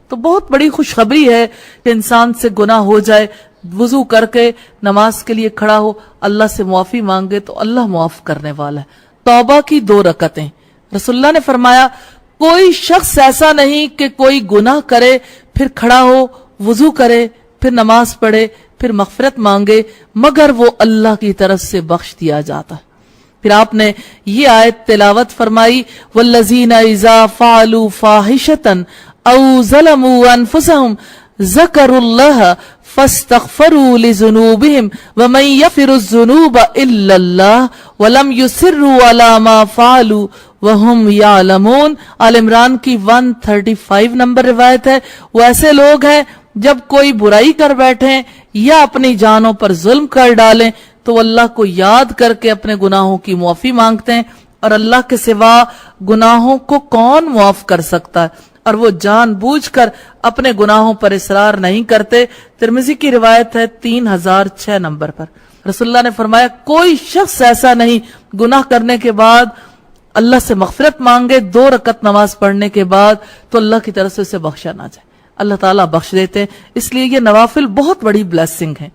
تو بہت بڑی خوشخبری ہے کہ انسان سے گناہ ہو جائے، وضو کر کے نماز کے لیے کھڑا ہو، اللہ سے معافی مانگے تو اللہ معاف کرنے والا ہے۔ توبہ کی 2 رکعتیں، رسول اللہ نے فرمایا کوئی شخص ایسا نہیں کہ کوئی گناہ کرے پھر کھڑا ہو، وضو کرے، پھر نماز پڑھے، پھر مغفرت مانگے، مگر وہ اللہ کی طرف سے بخش دیا جاتا ہے۔ پھر آپ نے یہ آیت تلاوت فرمائی والذین اذا فعلوا فاحشۃ او ظلموا انفسهم ذکروا اللہ فاستغفروا لذنوبهم ومن یغفر الذنوب الا اللہ ولم یصروا علی ما فعلوا وهم یعلمون۔ آل عمران کی 135 نمبر روایت ہے۔ وہ ایسے لوگ ہیں جب کوئی برائی کر بیٹھیں یا اپنی جانوں پر ظلم کر ڈالیں تو وہ اللہ کو یاد کر کے اپنے گناہوں کی معافی مانگتے ہیں، اور اللہ کے سوا گناہوں کو کون معاف کر سکتا ہے، اور وہ جان بوجھ کر اپنے گناہوں پر اصرار نہیں کرتے۔ ترمذی کی روایت ہے 3006 نمبر پر۔ رسول اللہ نے فرمایا کوئی شخص ایسا نہیں گناہ کرنے کے بعد اللہ سے مغفرت مانگے 2 رکعت نماز پڑھنے کے بعد تو اللہ کی طرف سے اسے بخشا نہ جائے۔ اللہ تعالیٰ بخش دیتے ہیں، اس لیے یہ نوافل بہت بڑی بلیسنگ ہے۔